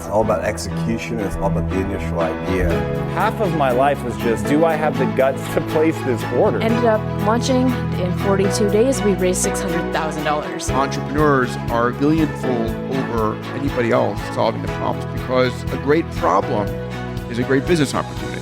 all about execution. It's all about the initial idea. Half of my life was just, do I have the guts to place this order? Ended up launching. In 42 days, we raised $600,000. Entrepreneurs are billionfold over anybody else solving the problems because a great problem is a great business opportunity.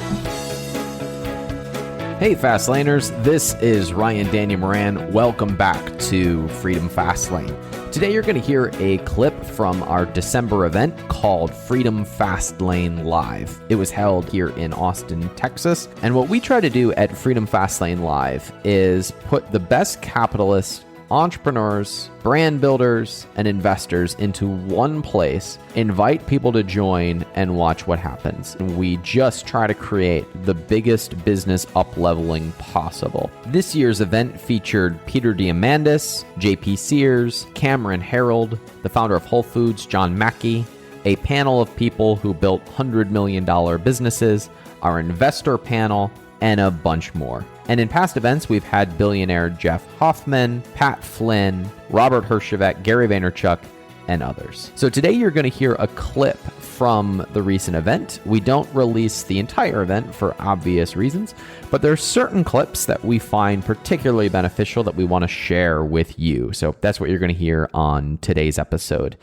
Hey Fastlaners, this is Ryan Daniel Moran. Welcome back to Freedom Fastlane. Today you're going to hear a clip from our December event called Freedom Fastlane Live. It was held here in Austin, Texas. And what we try to do at Freedom Fastlane Live is put the best capitalists, entrepreneurs, brand builders, and investors into one place, invite people to join, and watch what happens. We just try to create the biggest business up-leveling possible. This year's event featured Peter Diamandis, JP Sears, Cameron Herold, the founder of Whole Foods, John Mackey, a panel of people who built $100 million businesses, our investor panel, and a bunch more. And in past events, we've had billionaire Jeff Hoffman, Pat Flynn, Robert Herjavec, Gary Vaynerchuk, and others. So today you're going to hear a clip from the recent event. We don't release the entire event for obvious reasons, but there are certain clips that we find particularly beneficial that we want to share with you. So that's what you're going to hear on today's episode.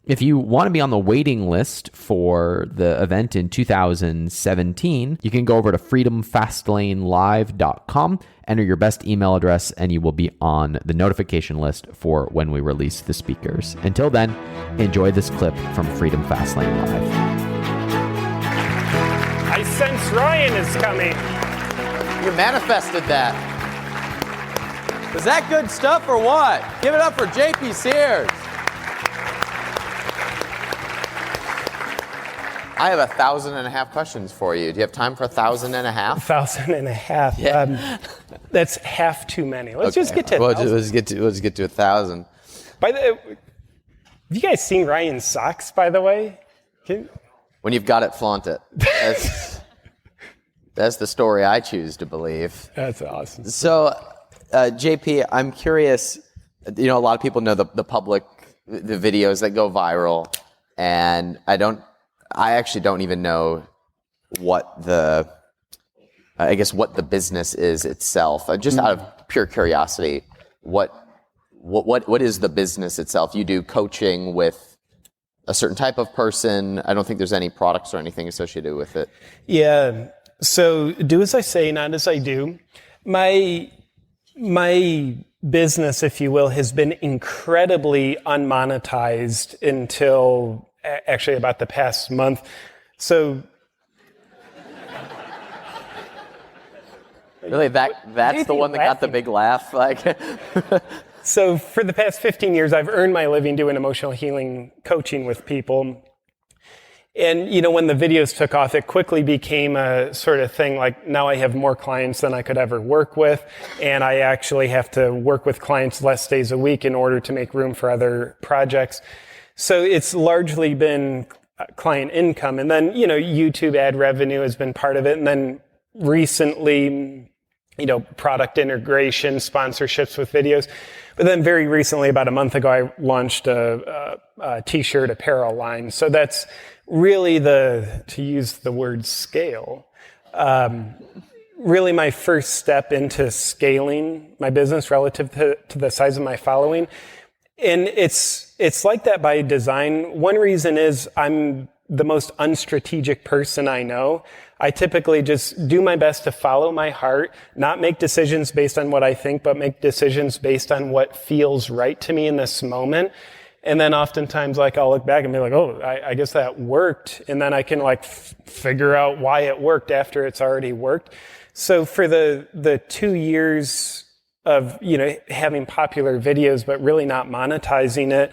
If you want to be on the waiting list for the event in 2017, you can go over to freedomfastlanelive.com, enter your best email address, and you will be on the notification list for when we release the speakers. Until then, enjoy this clip from Freedom Fastlane Live. I sense Ryan is coming. You manifested that. Is that good stuff or what? Give it up for JP Sears. I have 1,500 questions for you. Do you have time for 1,500? 1,500. Yeah. That's half too many. Let's just get to 1,000. Let's get to 1,000. By the have you guys seen Ryan's socks, by the way? When you've got it, flaunt it. That's the story I choose to believe. That's awesome. So, JP, I'm curious. You know, a lot of people know the videos that go viral, and I actually don't even know what the business is itself. Just out of pure curiosity, what is the business itself? You do coaching with a certain type of person. I don't think there's any products or anything associated with it. Yeah. So do as I say, not as I do. My business, if you will, has been incredibly unmonetized until actually about the past month. So really, that's the one that got the big laugh. Like, so for the past 15 years, I've earned my living doing emotional healing coaching with people. And, you know, when the videos took off, it quickly became a sort of thing like, now I have more clients than I could ever work with. And I actually have to work with clients less days a week in order to make room for other projects. So it's largely been client income. And then, you know, YouTube ad revenue has been part of it. And then recently, you know, product integration, sponsorships with videos. But then very recently, about a month ago, I launched a t-shirt apparel line. So that's really to use the word scale, really my first step into scaling my business relative to the size of my following. And it's like that by design. One reason is I'm the most unstrategic person I know. I typically just do my best to follow my heart, not make decisions based on what I think, but make decisions based on what feels right to me in this moment. And then oftentimes, like, I'll look back and be like, oh, I guess that worked. And then I can figure out why it worked after it's already worked. So for the 2 years of, you know, having popular videos, but really not monetizing it,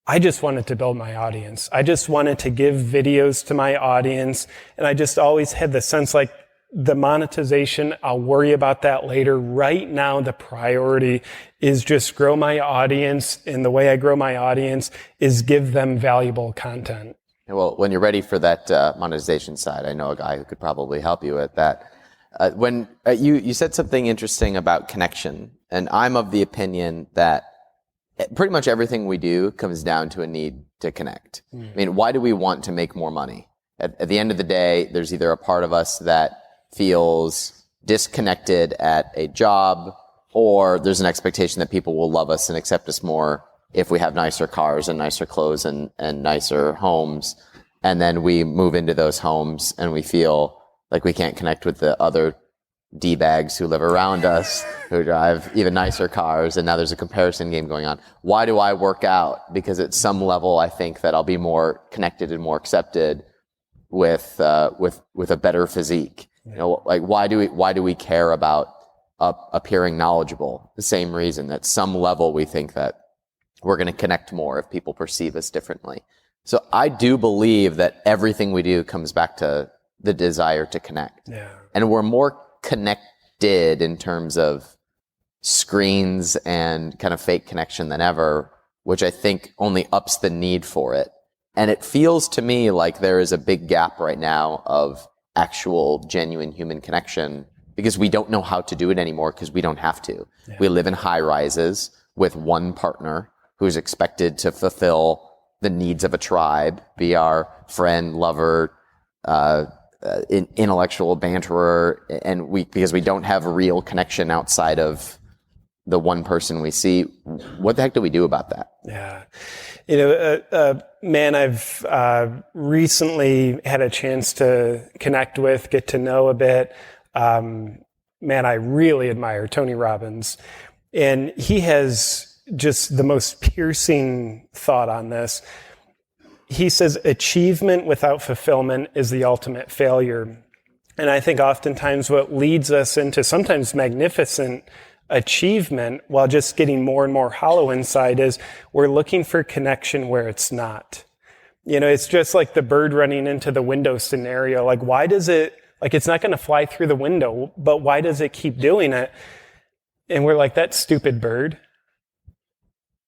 I just wanted to build my audience. I just wanted to give videos to my audience. And I just always had the sense like the monetization, I'll worry about that later. Right now, the priority is just grow my audience. And the way I grow my audience is give them valuable content. Well, when you're ready for that monetization side, I know a guy who could probably help you with that. When you said something interesting about connection, and I'm of the opinion that pretty much everything we do comes down to a need to connect? I mean, why do we want to make more money? At the end of the day, there's either a part of us that feels disconnected at a job, or there's an expectation that people will love us and accept us more if we have nicer cars and nicer clothes and nicer homes. And then we move into those homes and we feel like we can't connect with the other D-bags who live around us, who drive even nicer cars, and now there's a comparison game going on. Why do I work out? Because at some level, I think that I'll be more connected and more accepted with a better physique. You know, like why do we care about appearing knowledgeable? The same reason. At some level, we think that we're going to connect more if people perceive us differently. So I do believe that everything we do comes back to the desire to connect. Yeah. And we're more connected in terms of screens and kind of fake connection than ever, which I think only ups the need for it. And it feels to me like there is a big gap right now of actual genuine human connection because we don't know how to do it anymore because we don't have to. Yeah. We live in high rises with one partner who's expected to fulfill the needs of a tribe, be our friend, lover, intellectual banterer, and because we don't have real connection outside of the one person we see. What the heck do we do about that? Yeah. You know, man, I've recently had a chance to connect with, get to know a bit. Man, I really admire Tony Robbins, and he has just the most piercing thought on this. He says, achievement without fulfillment is the ultimate failure. And I think oftentimes what leads us into sometimes magnificent achievement while just getting more and more hollow inside is we're looking for connection where it's not. You know, it's just like the bird running into the window scenario. Like, why does it, like, it's not going to fly through the window, but why does it keep doing it? And we're like, that stupid bird.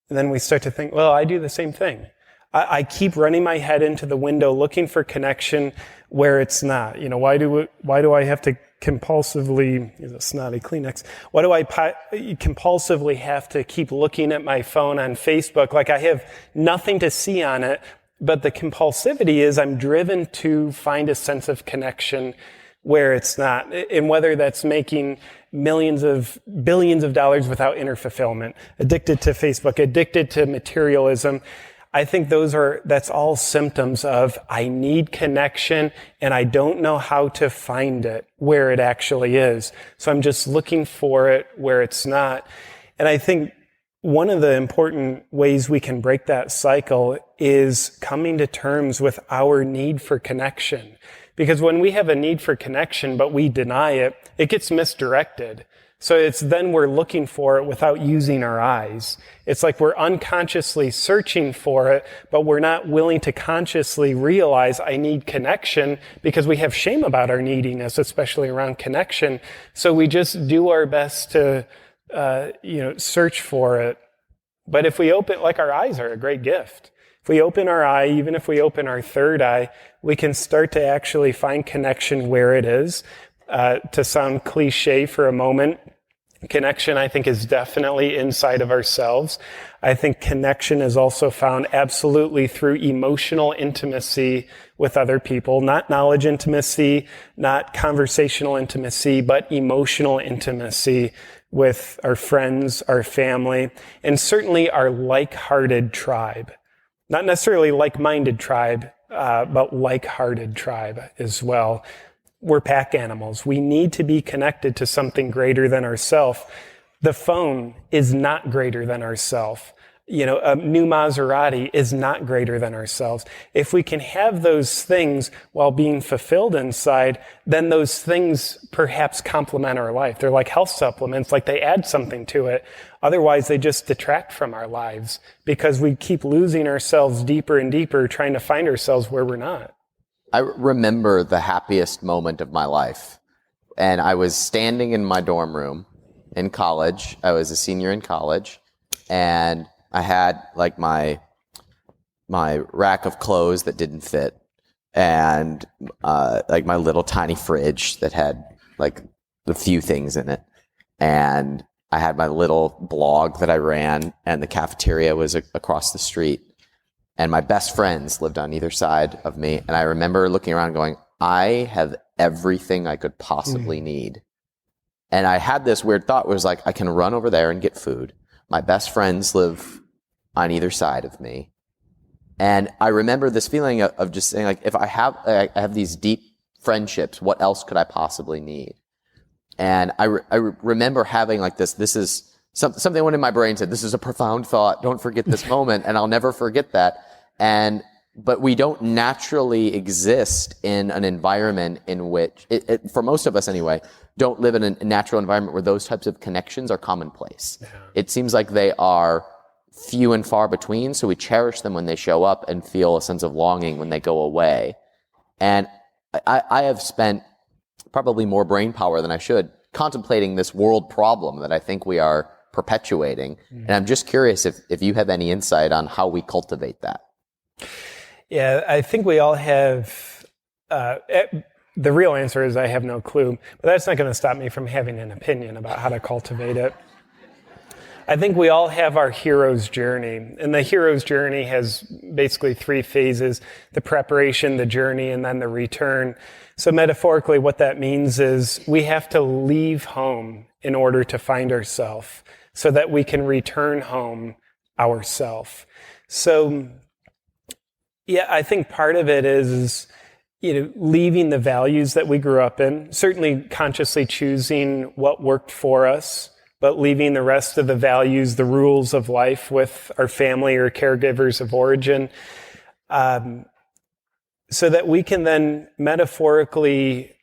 And then we start to think, well, I do the same thing. I keep running my head into the window looking for connection where it's not. You know, why do I have to compulsively, is a snotty Kleenex, why do I compulsively have to keep looking at my phone on Facebook? Like I have nothing to see on it, but the compulsivity is I'm driven to find a sense of connection where it's not. And whether that's making billions of dollars without inner fulfillment, addicted to Facebook, addicted to materialism, I think that's all symptoms of I need connection and I don't know how to find it where it actually is. So I'm just looking for it where it's not. And I think one of the important ways we can break that cycle is coming to terms with our need for connection. Because when we have a need for connection, but we deny it, it gets misdirected. So it's then we're looking for it without using our eyes. It's like we're unconsciously searching for it, but we're not willing to consciously realize I need connection because we have shame about our neediness, especially around connection. So we just do our best to, search for it. But if we open, like our eyes are a great gift. If we open our eye, even if we open our third eye, we can start to actually find connection where it is. To sound cliche for a moment, connection, I think, is definitely inside of ourselves. I think connection is also found absolutely through emotional intimacy with other people, not knowledge intimacy, not conversational intimacy, but emotional intimacy with our friends, our family, and certainly our like-hearted tribe. Not necessarily like-minded tribe, but like-hearted tribe as well. We're pack animals. We need to be connected to something greater than ourselves. The phone is not greater than ourselves. You know, a new Maserati is not greater than ourselves. If we can have those things while being fulfilled inside, then those things perhaps complement our life. They're like health supplements, like they add something to it. Otherwise, they just detract from our lives because we keep losing ourselves deeper and deeper, trying to find ourselves where we're not. I remember the happiest moment of my life. And I was standing in my dorm room in college. I was a senior in college. And I had like my rack of clothes that didn't fit. And like my little tiny fridge that had like a few things in it. And I had my little blog that I ran. And the cafeteria was across the street. and my best friends lived on either side of me. And I remember looking around going, I have everything I could possibly need. And I had this weird thought where it was like, I can run over there and get food. My best friends live on either side of me. And I remember this feeling of just saying, like, if I have these deep friendships, what else could I possibly need? And I remember having like this is something went in my brain said, this is a profound thought. Don't forget this moment. And I'll never forget that. But we don't naturally exist in an environment in which, for most of us anyway, don't live in a natural environment where those types of connections are commonplace. Yeah. It seems like they are few and far between, so we cherish them when they show up and feel a sense of longing when they go away. And I have spent probably more brain power than I should contemplating this world problem that I think we are perpetuating. Mm. And I'm just curious if you have any insight on how we cultivate that. Yeah, I think we all have, the real answer is I have no clue, but that's not going to stop me from having an opinion about how to cultivate it. I think we all have our hero's journey, and the hero's journey has basically 3 phases: the preparation, the journey, and then the return. So metaphorically, what that means is we have to leave home in order to find ourselves so that we can return home ourselves. So yeah, I think part of it is, leaving the values that we grew up in, certainly consciously choosing what worked for us, but leaving the rest of the values, the rules of life with our family or caregivers of origin, so that we can then metaphorically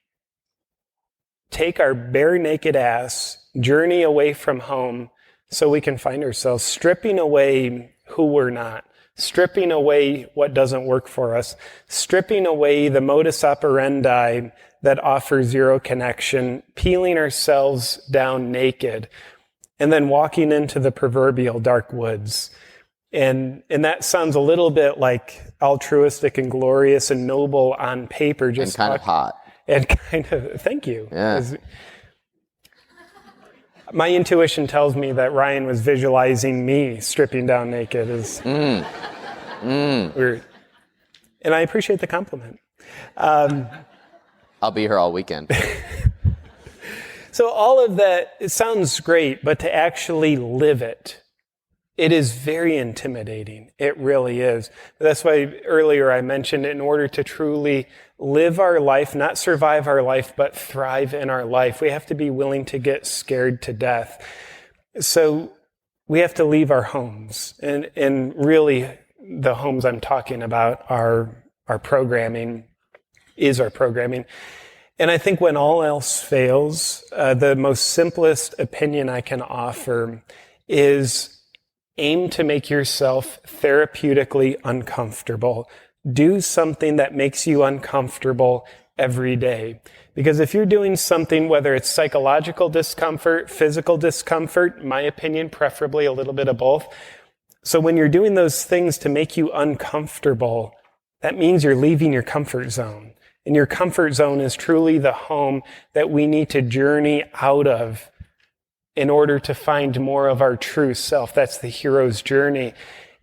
take our bare naked ass, journey away from home so we can find ourselves, stripping away who we're not, stripping away what doesn't work for us, stripping away the modus operandi that offers zero connection, peeling ourselves down naked, and then walking into the proverbial dark woods. And that sounds a little bit like altruistic and glorious and noble on paper. Just and kind of hot. And kind of, thank you. Yeah. My intuition tells me that Ryan was visualizing me stripping down naked. And I appreciate the compliment. I'll be here all weekend. So all of that, it sounds great, but to actually live it, it is very intimidating. It really is. That's why earlier I mentioned, in order to truly live our life, not survive our life, but thrive in our life, we have to be willing to get scared to death. So we have to leave our homes. And really, the homes I'm talking about are our programming, is our programming. And I think when all else fails, the most simplest opinion I can offer is aim to make yourself therapeutically uncomfortable. Do something that makes you uncomfortable every day. Because if you're doing something, whether it's psychological discomfort, physical discomfort, in my opinion, preferably a little bit of both. So when you're doing those things to make you uncomfortable, that means you're leaving your comfort zone. And your comfort zone is truly the home that we need to journey out of in order to find more of our true self. That's the hero's journey.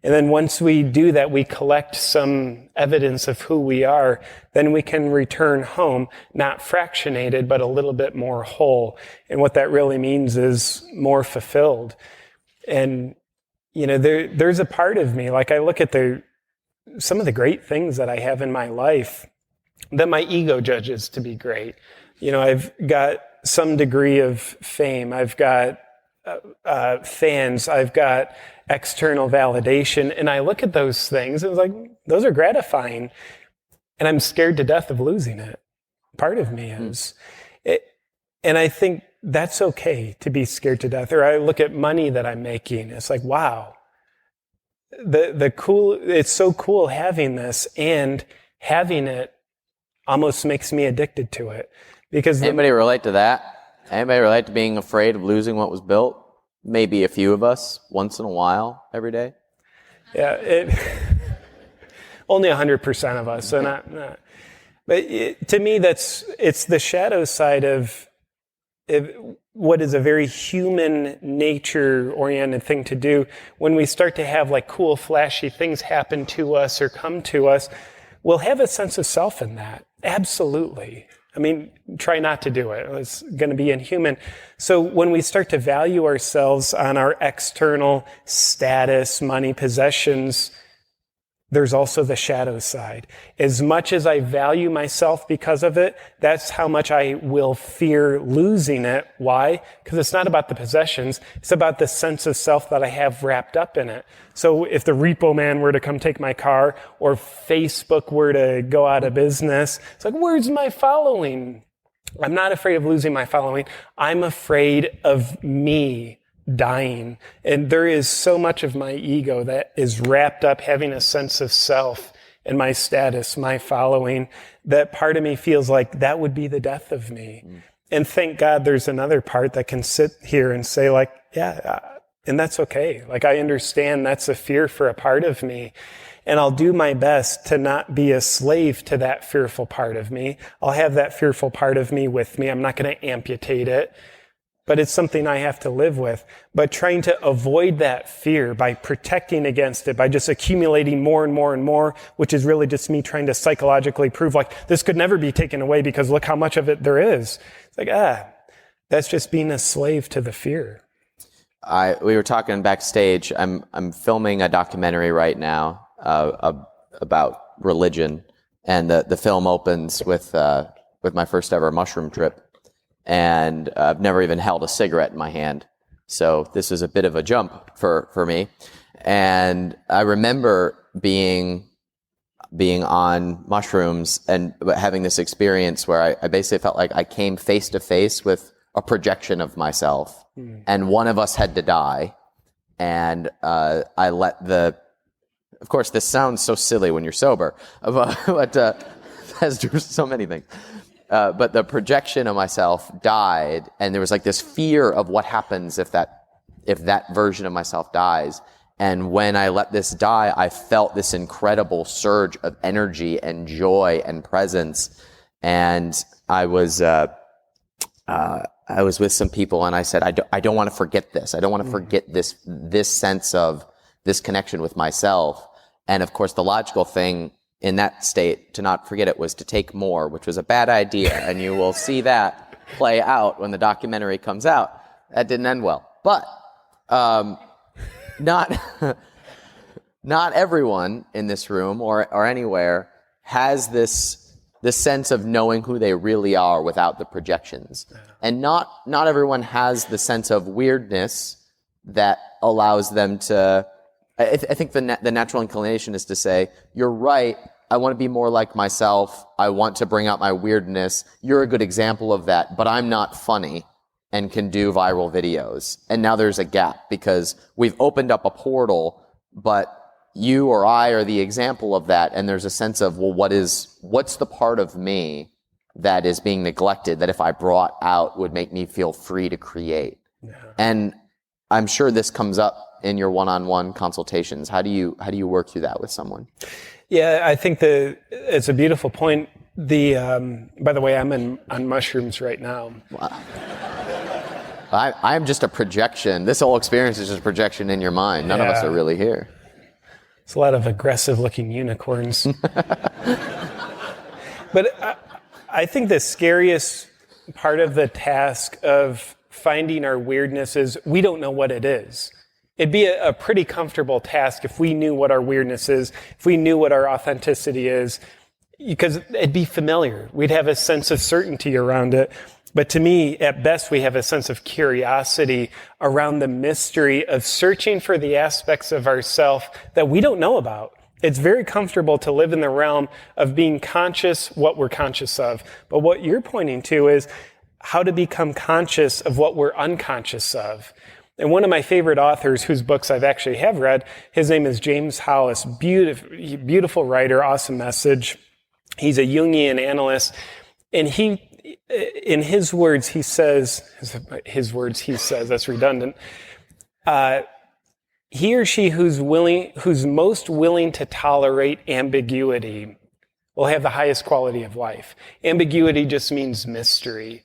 And then once we do that, we collect some evidence of who we are, then we can return home, not fractionated, but a little bit more whole. And what that really means is more fulfilled. And, there's a part of me, like I look at some of the great things that I have in my life that my ego judges to be great. I've got some degree of fame. I've got fans. I've got external validation. And I look at those things and it's like, those are gratifying. And I'm scared to death of losing it. Part of me is. And I think that's okay to be scared to death. Or I look at money that I'm making. It's like, wow, it's so cool having this, and having it almost makes me addicted to it. Because anybody relate to that? Anybody relate to being afraid of losing what was built? Maybe a few of us, once in a while, every day. Yeah, only 100% of us. So not. But to me, it's the shadow side of what is a very human nature-oriented thing to do, when we start to have like cool, flashy things happen to us or come to us, we'll have a sense of self in that. Absolutely. I mean, try not to do it. It's going to be inhuman. So when we start to value ourselves on our external status, money, possessions, there's also the shadow side. As much as I value myself because of it, that's how much I will fear losing it. Why? Because it's not about the possessions. It's about the sense of self that I have wrapped up in it. So if the repo man were to come take my car, or Facebook were to go out of business, it's like, where's my following? I'm not afraid of losing my following. I'm afraid of me dying. And there is so much of my ego that is wrapped up having a sense of self and my status, my following, that part of me feels like that would be the death of me. And thank God there's another part that can sit here and say like, yeah, and that's okay. Like, I understand that's a fear for a part of me. And I'll do my best to not be a slave to that fearful part of me. I'll have that fearful part of me with me. I'm not going to amputate it. But it's something I have to live with. But trying to avoid that fear by protecting against it, by just accumulating more and more and more, which is really just me trying to psychologically prove like this could never be taken away because look how much of it there is. It's like, that's just being a slave to the fear. We were talking backstage. I'm filming a documentary right now about religion, and the film opens with my first ever mushroom trip. And I've never even held a cigarette in my hand. So this is a bit of a jump for me. And I remember being on mushrooms and having this experience where I basically felt like I came face to face with a projection of myself. And one of us had to die. And I let of course, this sounds so silly when you're sober, but as do so many things. But the projection of myself died, and there was like this fear of what happens if that version of myself dies. And when I let this die, I felt this incredible surge of energy and joy and presence. And I was with some people, and I said, I don't want to forget this. I don't want to forget this sense of this connection with myself. And of course, the logical thing in that state to not forget it was to take more, which was a bad idea. And you will see that play out when the documentary comes out. That didn't end well. But not everyone in this room or anywhere has this sense of knowing who they really are without the projections. And not everyone has the sense of weirdness that allows them to... I think the natural inclination is to say, you're right, I want to be more like myself, I want to bring out my weirdness, you're a good example of that, but I'm not funny and can do viral videos. And now there's a gap because we've opened up a portal, but you or I are the example of that, and there's a sense of, well, what's the part of me that is being neglected that if I brought out would make me feel free to create? Yeah. And I'm sure this comes up in your one-on-one consultations. How do you work through that with someone? Yeah, I think it's a beautiful point. By the way, I'm on mushrooms right now. Wow. I'm just a projection. This whole experience is just a projection in your mind. None of us are really here. It's a lot of aggressive-looking unicorns. But I think the scariest part of the task of finding our weirdness is we don't know what it is. It'd be a pretty comfortable task if we knew what our weirdness is, if we knew what our authenticity is, because it'd be familiar. We'd have a sense of certainty around it. But to me, at best, we have a sense of curiosity around the mystery of searching for the aspects of ourself that we don't know about. It's very comfortable to live in the realm of being conscious what we're conscious of. But what you're pointing to is how to become conscious of what we're unconscious of. And one of my favorite authors, whose books I've actually have read, his name is James Hollis. Beautiful writer, awesome message. He's a Jungian analyst. And in his words, he says, that's redundant. He or she who's most willing to tolerate ambiguity will have the highest quality of life. Ambiguity just means mystery.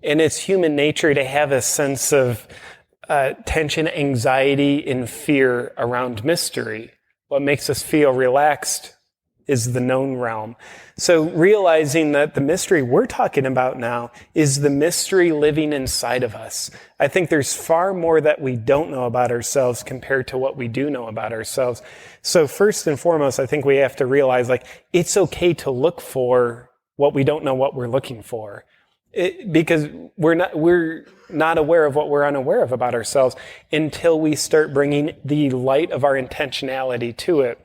And it's human nature to have a sense of tension, anxiety, and fear around mystery. What makes us feel relaxed is the known realm. So realizing that the mystery we're talking about now is the mystery living inside of us. I think there's far more that we don't know about ourselves compared to what we do know about ourselves. So first and foremost, I think we have to realize, like, it's okay to look for what we don't know what we're looking for. Because we're not aware of what we're unaware of about ourselves until we start bringing the light of our intentionality to it.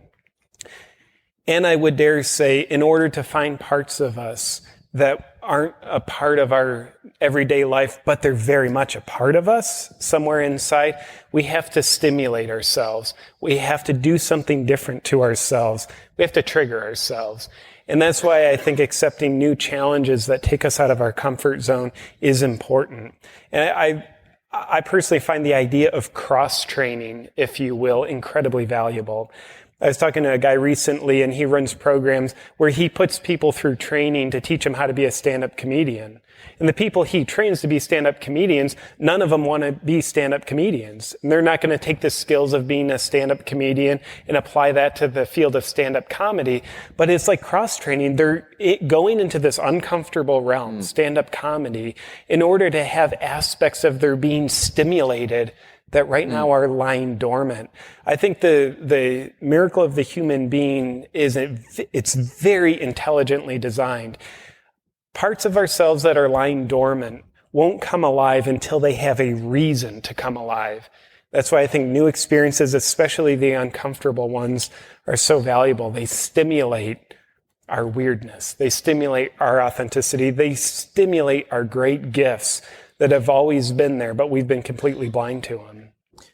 And I would dare say, in order to find parts of us that aren't a part of our everyday life, but they're very much a part of us somewhere inside, we have to stimulate ourselves. We have to do something different to ourselves. We have to trigger ourselves. And that's why I think accepting new challenges that take us out of our comfort zone is important. And I personally find the idea of cross-training, if you will, incredibly valuable. I was talking to a guy recently, and he runs programs where he puts people through training to teach them how to be a stand-up comedian. And the people he trains to be stand-up comedians, none of them want to be stand-up comedians. And they're not going to take the skills of being a stand-up comedian and apply that to the field of stand-up comedy. But it's like cross-training. They're going into this uncomfortable realm, stand-up comedy, in order to have aspects of their being stimulated that right now are lying dormant. I think the miracle of the human being is it's very intelligently designed. Parts of ourselves that are lying dormant won't come alive until they have a reason to come alive. That's why I think new experiences, especially the uncomfortable ones, are so valuable. They stimulate our weirdness. They stimulate our authenticity. They stimulate our great gifts that have always been there, but we've been completely blind to them.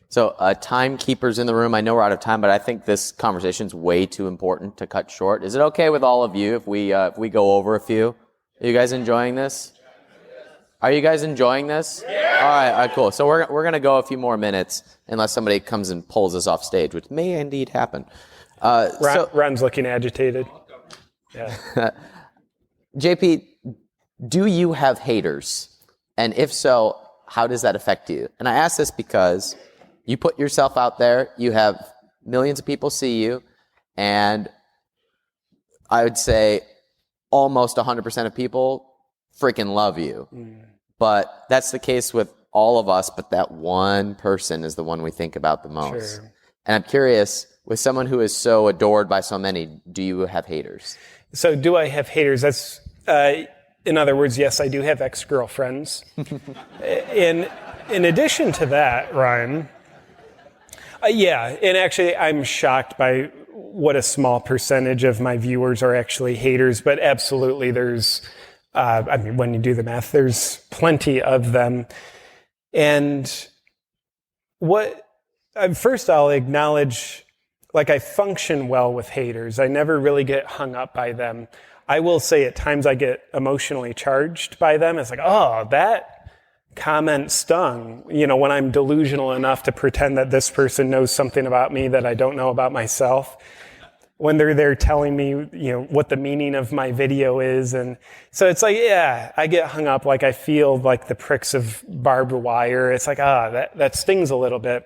So timekeepers in the room, I know we're out of time, but I think this conversation's way too important to cut short. Is it okay with all of you if we go over a few? Are you guys enjoying this? Are you guys enjoying this? Yeah. All right, cool. So we're going to go a few more minutes unless somebody comes and pulls us off stage, which may indeed happen. Ron's looking agitated. Yeah. JP, do you have haters? And if so, how does that affect you? And I ask this because you put yourself out there, you have millions of people see you, and I would say almost 100% of people freaking love you. But that's the case with all of us, but that one person is the one we think about the most. Sure. And I'm curious, with someone who is so adored by so many, do you have haters? So do I have haters? That's, in other words, yes, I do have ex-girlfriends. In addition to that, Ryan, yeah, and actually I'm shocked by what a small percentage of my viewers are actually haters, but absolutely there's, when you do the math, there's plenty of them. And first I'll acknowledge, like, I function well with haters. I never really get hung up by them. I will say at times I get emotionally charged by them. It's like, oh, that comment stung, when I'm delusional enough to pretend that this person knows something about me that I don't know about myself. When they're there telling me, what the meaning of my video is. And so it's like, yeah, I get hung up. Like, I feel like the pricks of barbed wire. It's like, that stings a little bit,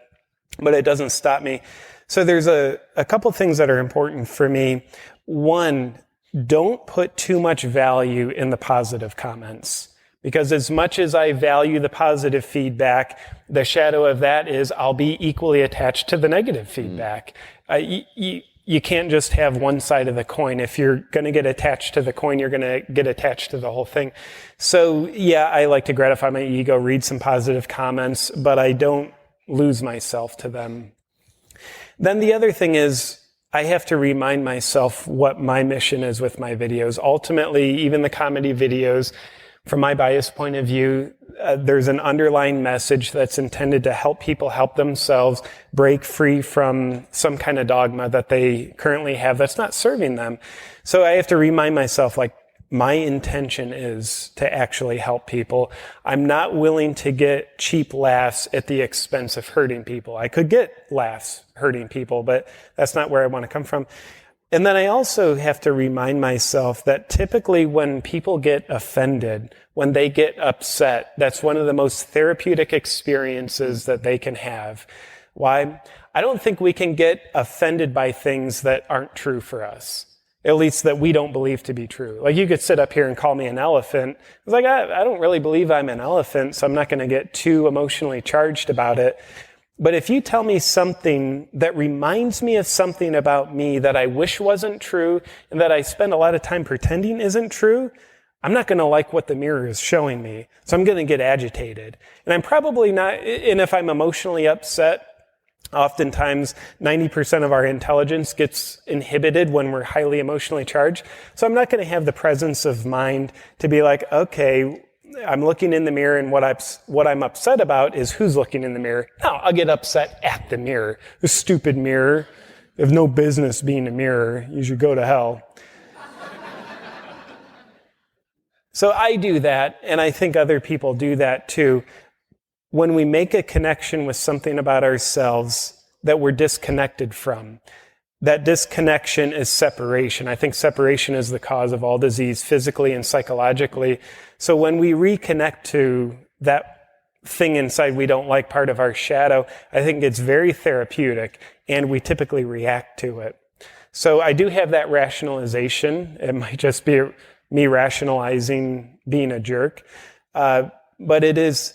but it doesn't stop me. So there's a couple things that are important for me. One, don't put too much value in the positive comments. Because as much as I value the positive feedback, the shadow of that is I'll be equally attached to the negative feedback. You can't just have one side of the coin. If you're going to get attached to the coin, you're going to get attached to the whole thing. So yeah, I like to gratify my ego, read some positive comments, but I don't lose myself to them. Then the other thing is, I have to remind myself what my mission is with my videos. Ultimately, even the comedy videos, from my biased point of view, there's an underlying message that's intended to help people help themselves break free from some kind of dogma that they currently have that's not serving them. So I have to remind myself, like, my intention is to actually help people. I'm not willing to get cheap laughs at the expense of hurting people. I could get laughs hurting people, but that's not where I want to come from. And then I also have to remind myself that typically when people get offended, when they get upset, that's one of the most therapeutic experiences that they can have. Why? I don't think we can get offended by things that aren't true for us, at least that we don't believe to be true. Like you could sit up here and call me an elephant. It's like, I don't really believe I'm an elephant, so I'm not going to get too emotionally charged about it. But if you tell me something that reminds me of something about me that I wish wasn't true and that I spend a lot of time pretending isn't true, I'm not going to like what the mirror is showing me. So I'm going to get agitated. And I'm probably not, and if I'm emotionally upset, oftentimes 90% of our intelligence gets inhibited when we're highly emotionally charged. So I'm not going to have the presence of mind to be like, okay, I'm looking in the mirror and what I'm upset about is who's looking in the mirror. No, I'll get upset at the mirror. The stupid mirror. You have no business being a mirror. You should go to hell. So I do that, and I think other people do that too. When we make a connection with something about ourselves that we're disconnected from, that disconnection is separation. I think separation is the cause of all disease, physically and psychologically. So when we reconnect to that thing inside we don't like, part of our shadow, I think it's very therapeutic, and we typically react to it. So I do have that rationalization. It might just be me rationalizing being a jerk. But it is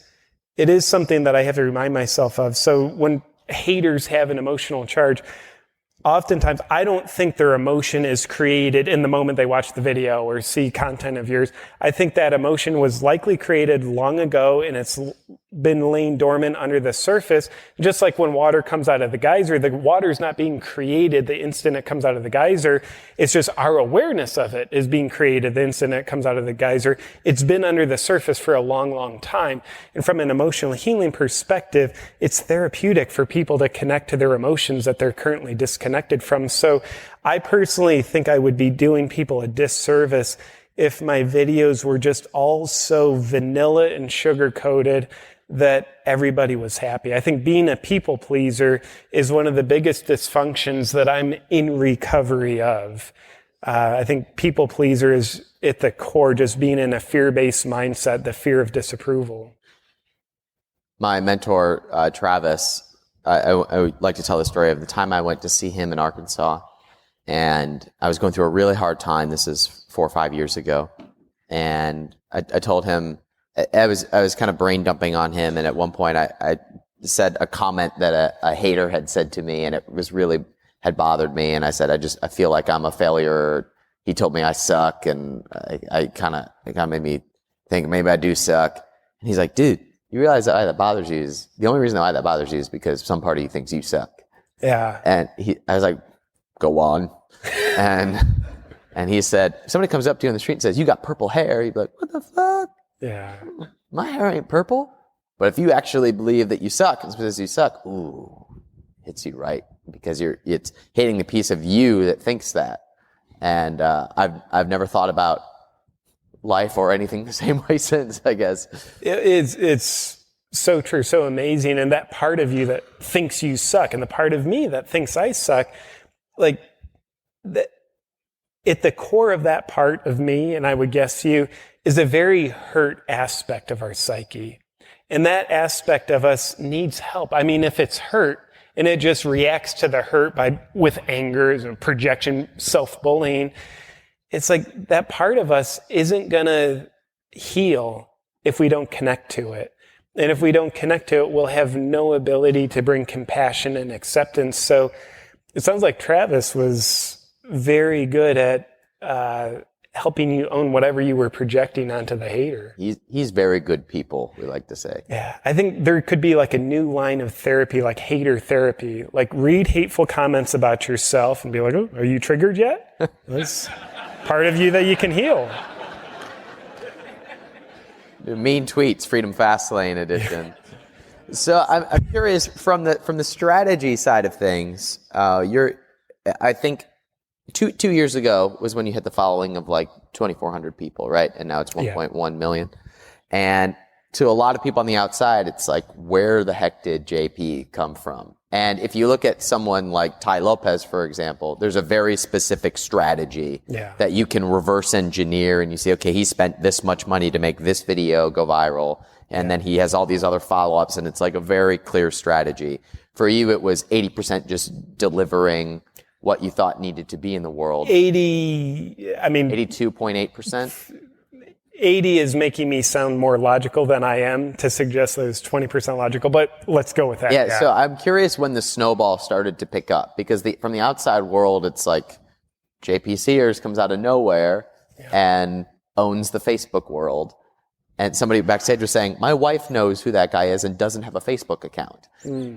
something that I have to remind myself of. So when haters have an emotional charge, oftentimes I don't think their emotion is created in the moment they watch the video or see content of yours. I think that emotion was likely created long ago, and it's been laying dormant under the surface. Just like when water comes out of the geyser, the water's not being created the instant it comes out of the geyser. It's just our awareness of it is being created the instant it comes out of the geyser. It's been under the surface for a long, long time. And from an emotional healing perspective, it's therapeutic for people to connect to their emotions that they're currently disconnected from. So I personally think I would be doing people a disservice if my videos were just all so vanilla and sugar-coated that everybody was happy. I think being a people pleaser is one of the biggest dysfunctions that I'm in recovery of. I think people pleaser is at the core just being in a fear-based mindset, the fear of disapproval. My mentor, Travis, I would like to tell the story of the time I went to see him in Arkansas, and I was going through a really hard time. This is 4 or 5 years ago. And I told him, I was kind of brain dumping on him, and at one point I said a comment that a hater had said to me, and it was really had bothered me. And I said, I feel like I'm a failure. He told me I suck, and it kind of made me think maybe I do suck. And he's like, dude, you realize that why that bothers you is the only reason why that bothers you is because some part of you thinks you suck. Yeah. And I was like, go on. And he said, if somebody comes up to you on the street and says, you got purple hair, you'd be like, what the fuck? Yeah. My hair ain't purple. But if you actually believe that you suck, it's because you suck, ooh, hits you right. Because it's hitting the piece of you that thinks that. And I've never thought about life or anything the same way since, I guess. It's so true, so amazing. And that part of you that thinks you suck, and the part of me that thinks I suck, like, at the core of that part of me, and I would guess you, is a very hurt aspect of our psyche. And that aspect of us needs help. I mean, if it's hurt and it just reacts to the hurt with anger and projection, self-bullying, it's like that part of us isn't going to heal if we don't connect to it. And if we don't connect to it, we'll have no ability to bring compassion and acceptance. So it sounds like Travis was very good at helping you own whatever you were projecting onto the hater. He's very good people, we like to say. Yeah, I think there could be like a new line of therapy, like hater therapy. Like read hateful comments about yourself and be like, oh, are you triggered yet? That's part of you that you can heal. Mean tweets, Freedom Fastlane edition. So I'm curious from the strategy side of things. I think 2 years ago was when you hit the following of like 2,400 people, right? And now it's 1.1 million. And to a lot of people on the outside, it's like, where the heck did JP come from? And if you look at someone like Tai Lopez, for example, there's a very specific strategy that you can reverse engineer, and you say, okay, he spent this much money to make this video go viral, and then he has all these other follow-ups, and it's like a very clear strategy. For you, it was 80% just delivering what you thought needed to be in the world. 82.8%? 80 is making me sound more logical than I am to suggest that it's 20% logical, but let's go with that. Yeah, so I'm curious when the snowball started to pick up, because from the outside world, it's like JP Sears comes out of nowhere and owns the Facebook world. And somebody backstage was saying, my wife knows who that guy is and doesn't have a Facebook account.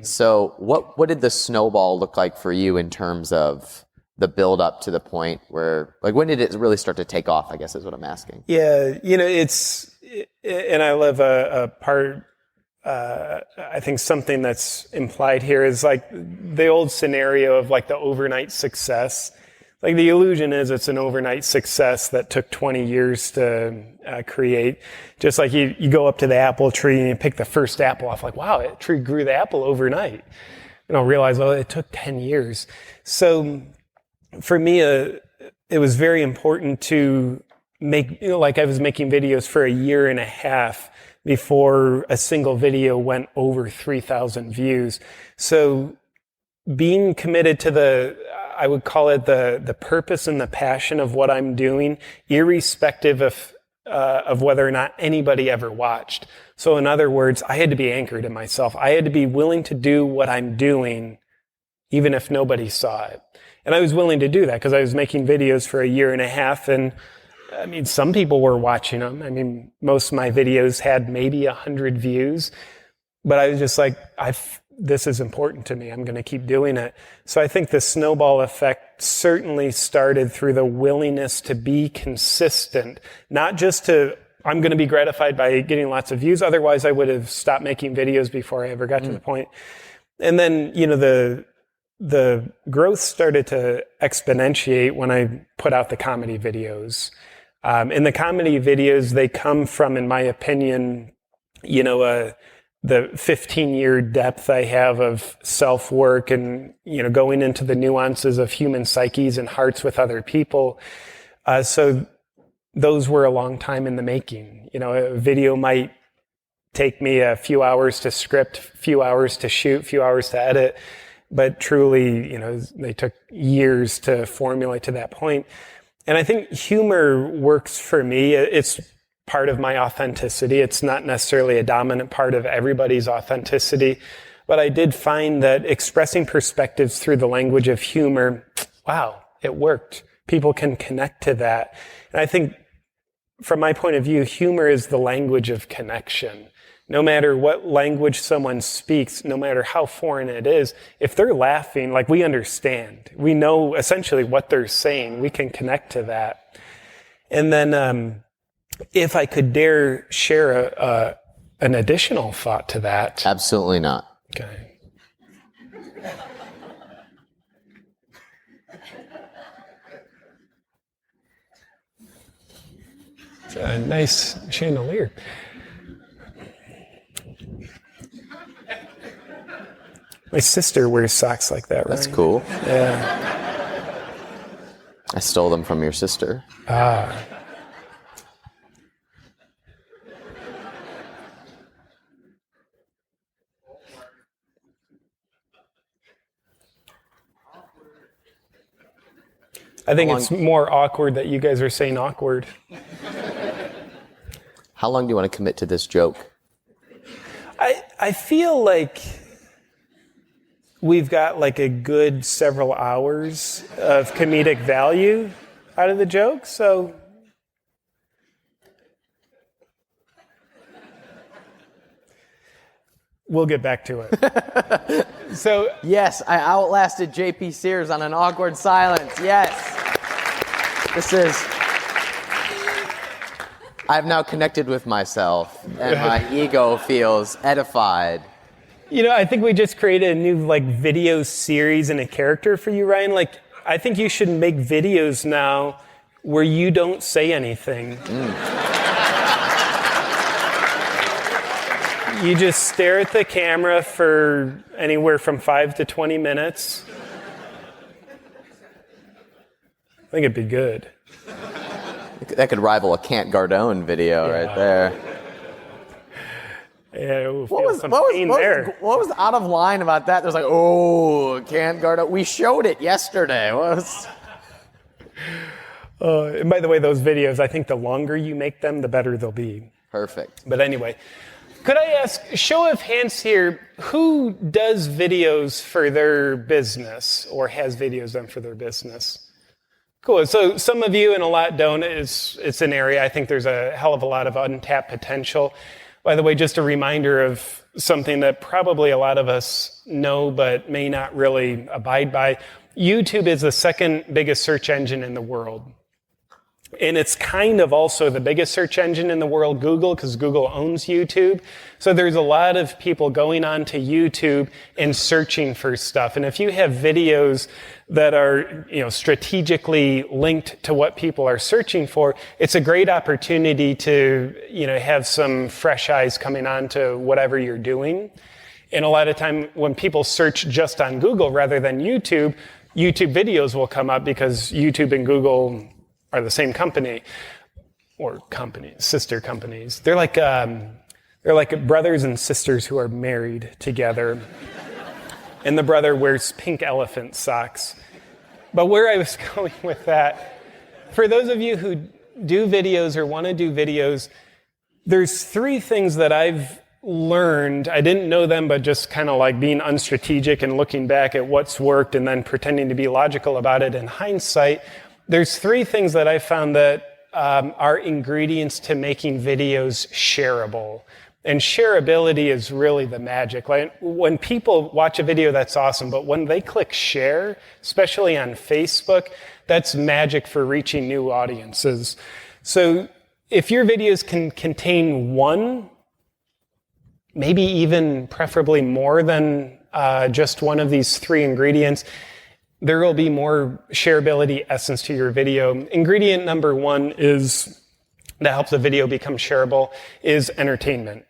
So what did the snowball look like for you in terms of the build up to the point where, like, when did it really start to take off, I guess is what I'm asking. Yeah, and I love a part, I think something that's implied here is like the old scenario of like the overnight success. Like the illusion is it's an overnight success that took 20 years to create. Just like you go up to the apple tree and you pick the first apple off, like, wow, that tree grew the apple overnight. You know, realize, oh, it took 10 years. So for me, it was very important to make, like I was making videos for a year and a half before a single video went over 3,000 views. So being committed to I would call it the purpose and the passion of what I'm doing, irrespective of whether or not anybody ever watched. So in other words, I had to be anchored in myself. I had to be willing to do what I'm doing, even if nobody saw it. And I was willing to do that because I was making videos for a year and a half. And I mean, some people were watching them. I mean, most of my videos had maybe 100 views, but I was just like, this is important to me. I'm going to keep doing it. So I think the snowball effect certainly started through the willingness to be consistent, not just I'm going to be gratified by getting lots of views. Otherwise, I would have stopped making videos before I ever got to the point. And then, the growth started to exponentiate when I put out the comedy videos. And the comedy videos, they come from, in my opinion, the 15-year depth I have of self-work and, going into the nuances of human psyches and hearts with other people. So those were a long time in the making. A video might take me a few hours to script, few hours to shoot, few hours to edit. But truly, they took years to formulate to that point. And I think humor works for me. It's part of my authenticity. It's not necessarily a dominant part of everybody's authenticity. But I did find that expressing perspectives through the language of humor, wow, it worked. People can connect to that. And I think from my point of view, humor is the language of connection. No matter what language someone speaks, no matter how foreign it is, if they're laughing, like we understand, we know essentially what they're saying, we can connect to that. And then if I could dare share an additional thought to that. Absolutely not. Okay. It's a nice chandelier. My sister wears socks like that, right? That's cool. Yeah. I stole them from your sister. Ah. I think it's more awkward that you guys are saying awkward. How long do you want to commit to this joke? I feel like we've got like a good several hours of comedic value out of the joke, so we'll get back to it. So yes, I outlasted JP Sears on an awkward silence. Yes. I've now connected with myself and my ego feels edified. I think we just created a new video series and a character for you, Ryan. I think you should make videos now where you don't say anything. You just stare at the camera for anywhere from 5 to 20 minutes. I think it'd be good. That could rival a Can't Gardone video right there. Yeah, What was out of line about that? There's like, oh, Can't Gardone. We showed it yesterday. And by the way, those videos, I think the longer you make them, the better they'll be. Perfect. But anyway, could I ask, show of hands here, who does videos for their business or has videos done for their business? Cool. So some of you and a lot don't. It's an area I think there's a hell of a lot of untapped potential. By the way, just a reminder of something that probably a lot of us know but may not really abide by. YouTube is the second biggest search engine in the world. And it's kind of also the biggest search engine in the world, Google, because Google owns YouTube. So there's a lot of people going on to YouTube and searching for stuff. And if you have videos that are, strategically linked to what people are searching for, it's a great opportunity to, have some fresh eyes coming on to whatever you're doing. And a lot of time when people search just on Google rather than YouTube, YouTube videos will come up because YouTube and Google are the same company, or companies, sister companies. They're like brothers and sisters who are married together. And the brother wears pink elephant socks. But where I was going with that, for those of you who do videos or want to do videos, there's 3 things that I've learned. I didn't know them, but just kind of like being unstrategic and looking back at what's worked and then pretending to be logical about it in hindsight. There's 3 things that I found that are ingredients to making videos shareable. And shareability is really the magic. Like when people watch a video, that's awesome. But when they click share, especially on Facebook, that's magic for reaching new audiences. So if your videos can contain 1, maybe even preferably more than just one of these 3 ingredients, there will be more shareability essence to your video. Ingredient number 1 is, that helps a video become shareable, is entertainment.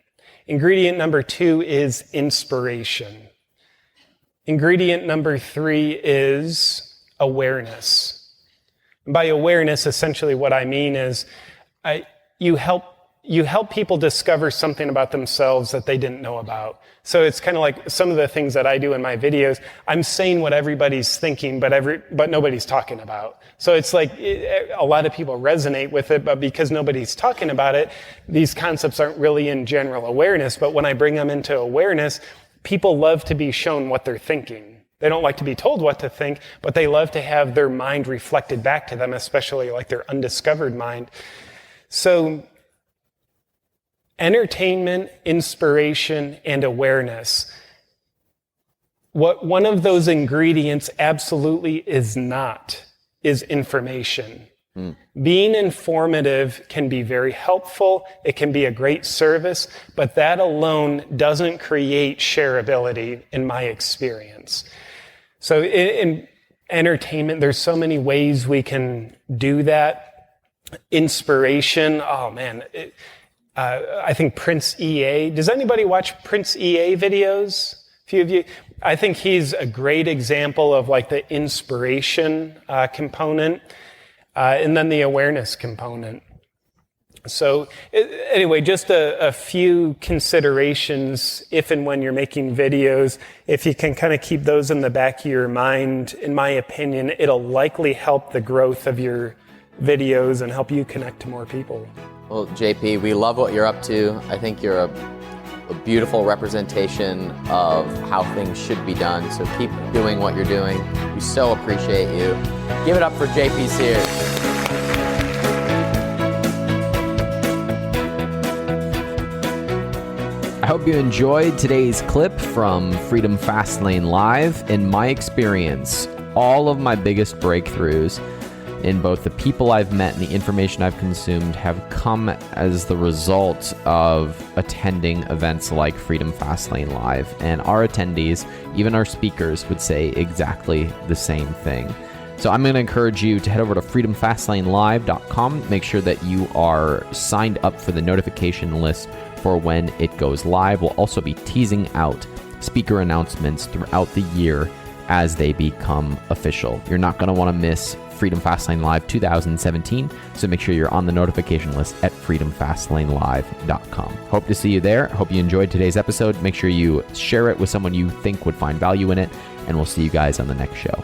Ingredient number 2 is inspiration. Ingredient number 3 is awareness. And by awareness, essentially what I mean is you help people discover something about themselves that they didn't know about. So it's kind of like some of the things that I do in my videos. I'm saying what everybody's thinking, but nobody's talking about. So it's like a lot of people resonate with it, but because nobody's talking about it, these concepts aren't really in general awareness. But when I bring them into awareness, people love to be shown what they're thinking. They don't like to be told what to think, but they love to have their mind reflected back to them, especially like their undiscovered mind. So entertainment, inspiration, and awareness. What one of those ingredients absolutely is not is information. Being informative can be very helpful. It can be a great service, but that alone doesn't create shareability in my experience. So in entertainment, there's so many ways we can do that. Inspiration, oh man, I think Prince EA. Does anybody watch Prince EA videos? A few of you. I think he's a great example of like the inspiration component and then the awareness component. So anyway, just a few considerations if and when you're making videos. If you can kind of keep those in the back of your mind, in my opinion, it'll likely help the growth of your videos and help you connect to more people. Well, JP, we love what you're up to. I think you're a beautiful representation of how things should be done. So keep doing what you're doing. We so appreciate you. Give it up for JP Sears. I hope you enjoyed today's clip from Freedom Fastlane Live. In my experience, all of my biggest breakthroughs in both the people I've met and the information I've consumed have come as the result of attending events like Freedom Fastlane Live. And our attendees, even our speakers, would say exactly the same thing. So I'm going to encourage you to head over to freedomfastlanelive.com. Make sure that you are signed up for the notification list for when it goes live. We'll also be teasing out speaker announcements throughout the year as they become official. You're not going to want to miss Freedom Fastlane Live 2017, so make sure you're on the notification list at freedomfastlanelive.com. Hope to see you there. Hope you enjoyed today's episode. Make sure you share it with someone you think would find value in it, and we'll see you guys on the next show.